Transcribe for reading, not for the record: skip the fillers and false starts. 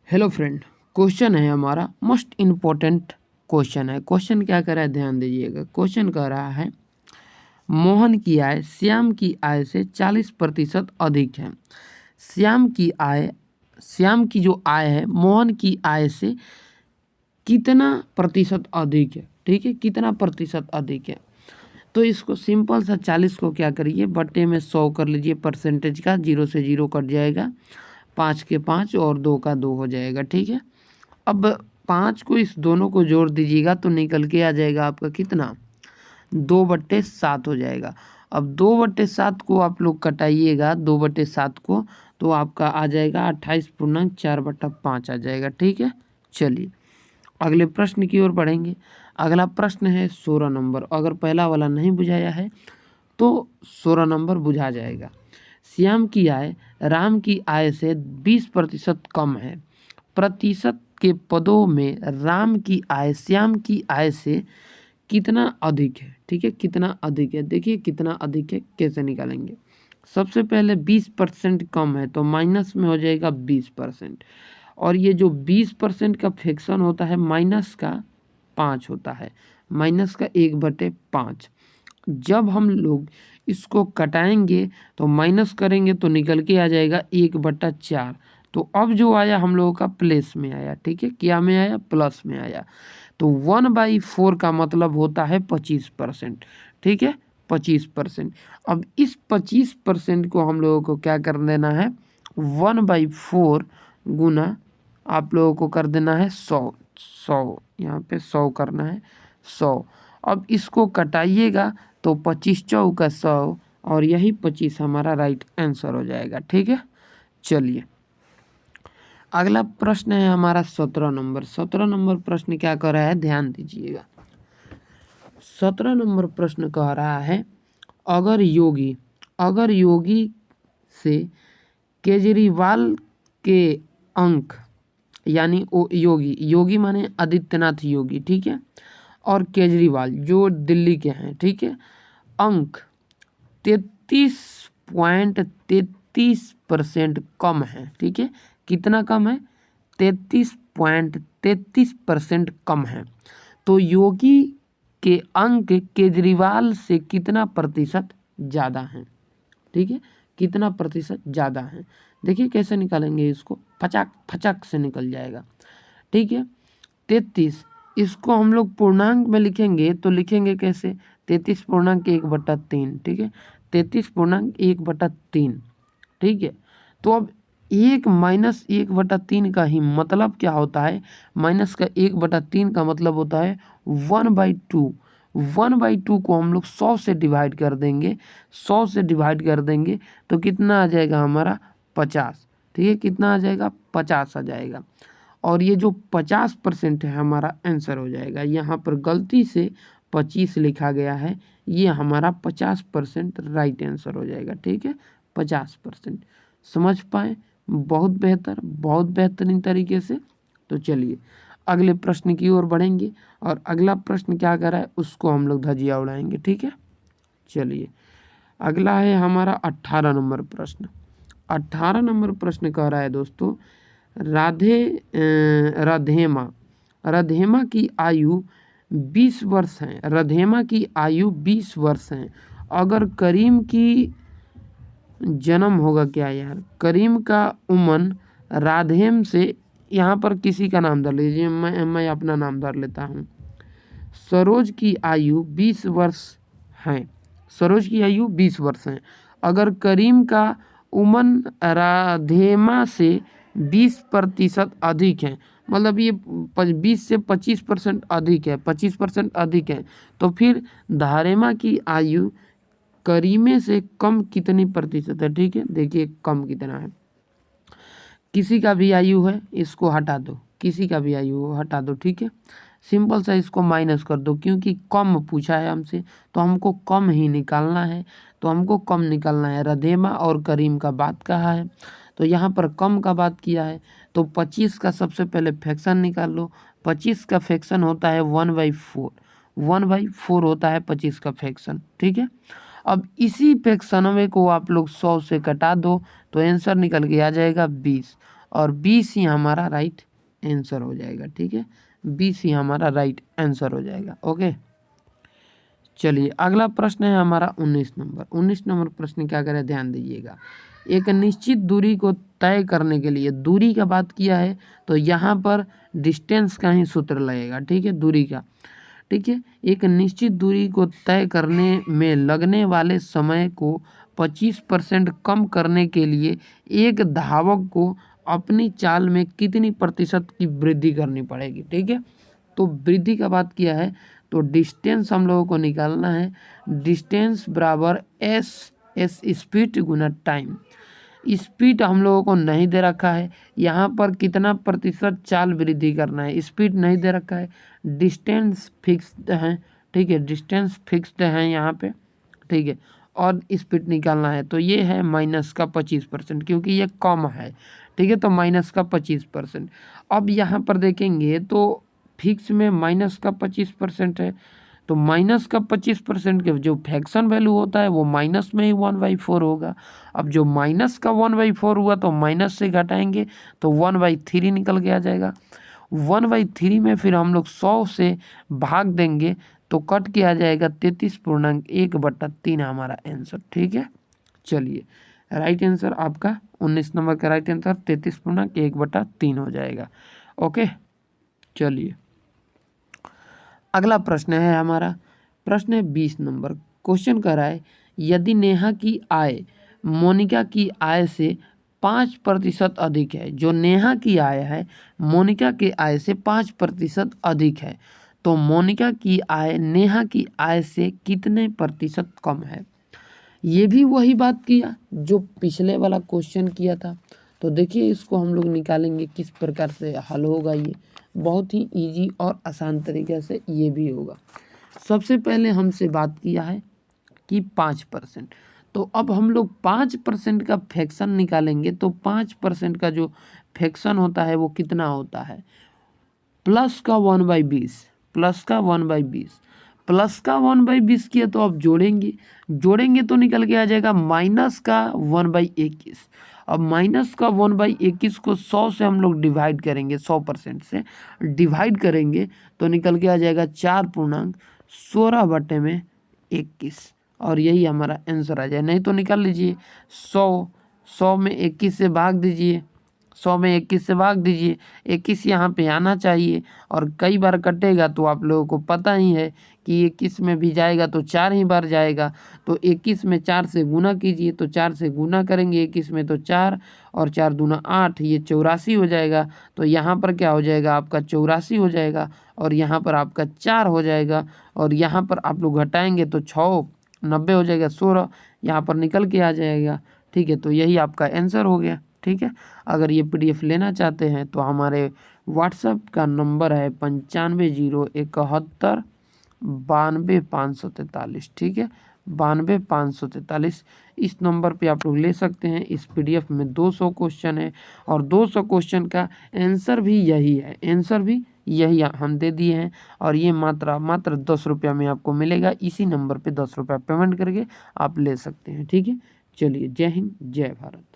Hello friend, question है हमारा most important question है। क्वेश्चन क्या कर रहा है, ध्यान दीजिएगा। क्वेश्चन कह रहा है मोहन की आय श्याम की आय से 40% अधिक है। श्याम की जो आय है मोहन की आय से कितना प्रतिशत अधिक है। ठीक है, कितना प्रतिशत अधिक है। तो इसको सिंपल सा 40 को क्या करिए, बट्टे में 100 कर लीजिए। परसेंटेज का 0 से 0 कट जाएगा, 5 के 5 और 2 का 2 हो जाएगा। ठीक है, अब 5 को इस दोनों को जोड़ दीजिएगा तो निकल के आ जाएगा आपका कितना, 2/7 हो जाएगा। अब 2/7 को आप लोग कटाइएगा, 2/7 को, तो आपका आ जाएगा 28.4/5 आ जाएगा। ठीक है, चलिए अगले प्रश्न की ओर बढ़ेंगे। अगला प्रश्न है 16 नंबर। अगर पहला वाला नहीं बुझाया है तो 16 नंबर बुझा जाएगा। श्याम की आय राम की आय से 20% कम है। प्रतिशत के पदों में राम की आय श्याम की आय से कितना अधिक है। ठीक है, कितना अधिक है। देखिए कितना अधिक है, कैसे निकालेंगे। सबसे पहले 20% कम है तो माइनस में हो जाएगा 20%। और ये जो 20% का फ्रैक्शन होता है माइनस का 5 होता है, माइनस का 1/5। जब हम लोग इसको कटाएंगे तो माइनस करेंगे तो निकल के आ जाएगा 1/4। तो अब जो आया हम लोगों का प्लस में आया। ठीक है, क्या में आया, प्लस में आया। तो 1/4 का मतलब होता है 25%। ठीक है, 25%। अब इस 25% को हम लोगों को क्या कर देना है, 1/4 गुना आप लोगों को कर देना है 100 यहाँ पे 100 करना है, 100। अब इसको कटाइएगा तो 25 चौका 100 और यही 25 हमारा राइट आंसर हो जाएगा। ठीक है, चलिए अगला प्रश्न है हमारा 17 नंबर। 17 नंबर प्रश्न क्या कर रहा है, ध्यान दीजिएगा। 17 नंबर प्रश्न कह रहा है अगर योगी से केजरीवाल के अंक, यानी योगी माने आदित्यनाथ योगी, ठीक है, और केजरीवाल जो दिल्ली के हैं, ठीक है, अंक 33.33% कम है। ठीक है, कितना कम है, 33.33% कम है। तो योगी के अंक केजरीवाल से कितना प्रतिशत ज़्यादा है। ठीक है, कितना प्रतिशत ज़्यादा है। देखिए कैसे निकालेंगे इसको, फचाक फचाक से निकल जाएगा। ठीक है, 33, इसको हम लोग पूर्णांक में लिखेंगे तो लिखेंगे कैसे, 33.1/3। ठीक है, 33.1/3। ठीक है, तो अब 1 - 1/3 का ही मतलब क्या होता है, माइनस का 1/3 का मतलब होता है 1/2। 1/2 को हम लोग 100 से डिवाइड कर देंगे, 100 से डिवाइड कर देंगे तो कितना आ जाएगा हमारा, 50। ठीक है, कितना आ जाएगा, 50 आ जाएगा। और ये जो 50% है हमारा आंसर हो जाएगा। यहाँ पर गलती से 25 लिखा गया है, ये हमारा 50% राइट आंसर हो जाएगा। ठीक है, 50%। समझ पाए, बहुत बेहतर, बहुत बेहतरीन तरीके से। तो चलिए अगले प्रश्न की ओर बढ़ेंगे और अगला प्रश्न क्या कर रहा है उसको हम लोग धजिया उड़ाएंगे। ठीक है, चलिए अगला है हमारा 18 नंबर प्रश्न। 18 नंबर प्रश्न कह रहा है दोस्तों, राधेमा की आयु 20 वर्ष है। राधेमा की आयु 20 वर्ष है। अगर करीम की जन्म होगा, क्या यार, करीम का उमन राधेम से, यहाँ पर किसी का नाम धर लीजिए, मैं अपना नाम धर लेता हूँ। सरोज की आयु 20 वर्ष है। सरोज की आयु 20 वर्ष है। अगर करीम का उमन राधेमा से 20% अधिक है, मतलब ये 20 से 25% अधिक है, 25% अधिक है, तो फिर धारेमा की आयु करीमे से कम कितनी प्रतिशत है। ठीक है, देखिए कम कितना है। किसी का भी आयु है इसको हटा दो, किसी का भी आयु हटा दो। ठीक है, सिंपल सा इसको माइनस कर दो, क्योंकि कम पूछा है हमसे तो हमको कम ही निकालना है। तो हमको कम निकालना है, रधेमा और करीम का बात कहा है तो यहाँ पर कम का बात किया है। तो 25 का सबसे पहले फ्रैक्शन निकाल लो। 25 का फ्रैक्शन होता है 1/4। 1/4 होता है 25 का फ्रैक्शन। ठीक है, अब इसी फ्रैक्शनवे को आप लोग 100 से कटा दो तो आंसर निकल के आ जाएगा 20। और बी सी हमारा राइट आंसर हो जाएगा। ठीक है, बी सी हमारा राइट आंसर हो जाएगा। ओके, चलिए अगला प्रश्न है हमारा 19 नंबर। 19 नंबर प्रश्न क्या करें, ध्यान दीजिएगा। एक निश्चित दूरी को तय करने के लिए, दूरी का बात किया है तो यहाँ पर डिस्टेंस का ही सूत्र लगेगा। ठीक है, दूरी का। ठीक है, एक निश्चित दूरी को तय करने में लगने वाले समय को 25% कम करने के लिए एक धावक को अपनी चाल में कितनी प्रतिशत की वृद्धि करनी पड़ेगी। ठीक है, तो वृद्धि का बात किया है तो डिस्टेंस हम लोगों को निकालना है। डिस्टेंस बराबर एस स्पीड गुना टाइम। स्पीड हम लोगों को नहीं दे रखा है, यहाँ पर कितना प्रतिशत चाल वृद्धि करना है, स्पीड नहीं दे रखा है। डिस्टेंस फिक्स्ड है। ठीक है, डिस्टेंस फिक्स्ड है यहाँ पे। ठीक है, और स्पीड निकालना है तो ये है माइनस का 25%, क्योंकि ये कम है। ठीक है, तो माइनस का 25%। अब यहाँ पर देखेंगे तो फिक्स में माइनस का 25% है, तो माइनस का 25% के जो फ्रैक्शन वैल्यू होता है वो माइनस में ही 1/4 होगा। अब जो माइनस का 1/4 हुआ तो माइनस से घटाएंगे तो 1/3 निकल के आ जाएगा। 1/3 में फिर हम लोग 100 से भाग देंगे तो कट के आ जाएगा 33.1/3 हमारा आंसर। ठीक है, चलिए राइट आंसर आपका 19 नंबर का राइट आंसर 33.1/3 हो जाएगा। ओके, चलिए अगला प्रश्न है हमारा, प्रश्न है 20 नंबर। क्वेश्चन कर रहा है, यदि नेहा की आय मोनिका की आय से 5% अधिक है, जो नेहा की आय है मोनिका के आय से 5% अधिक है, तो मोनिका की आय नेहा की आय से कितने प्रतिशत कम है। ये भी वही बात किया जो पिछले वाला क्वेश्चन किया था। तो देखिए इसको हम लोग निकालेंगे किस प्रकार से हल होगा। ये बहुत ही इजी और आसान तरीके से ये भी होगा। सबसे पहले हमसे बात किया है कि 5%, तो अब हम लोग 5% का फ्रैक्शन निकालेंगे तो 5% का जो फ्रैक्शन होता है वो कितना होता है, प्लस का 1/20, प्लस का 1/20, प्लस का 1/20 किया तो अब जोड़ेंगे तो निकल के आ जाएगा माइनस का 1/21। अब माइनस का 1/21 को 100 से हम लोग डिवाइड करेंगे, 100% से डिवाइड करेंगे तो निकल के आ जाएगा 4.16/21, और यही हमारा आंसर आ जाए। नहीं तो निकाल लीजिए 100 में 21 से भाग दीजिए, 100 में 21 से भाग दीजिए, 21 यहाँ पे आना चाहिए और कई बार कटेगा तो आप लोगों को पता ही है कि 21 में भी जाएगा तो 4 ही बार जाएगा। तो 21 में 4 से गुना कीजिए, तो 4 से गुना करेंगे 21 में तो 4 और 4 दूना 8, ये 84 हो जाएगा। तो यहाँ पर क्या हो जाएगा, आपका 84 हो जाएगा और यहाँ पर आपका 4 हो जाएगा, और यहाँ पर आप लोग घटाएंगे तो 6 90 हो जाएगा, 16 यहाँ पर निकल के आ जाएगा। ठीक है, तो यही आपका आंसर हो गया। ठीक है, अगर ये PDF लेना चाहते हैं तो हमारे व्हाट्सएप का नंबर है 950171 92 543। ठीक है, 92 543, इस नंबर पे आप लोग ले सकते हैं। इस PDF में 200 क्वेश्चन है और 200 क्वेश्चन का आंसर भी यही है, आंसर भी यही हम दे दिए हैं, और ये मात्र 10 रुपया में आपको मिलेगा। इसी नंबर पे 10 रुपया पेमेंट करके आप ले सकते हैं। ठीक है, चलिए जय हिंद जय भारत।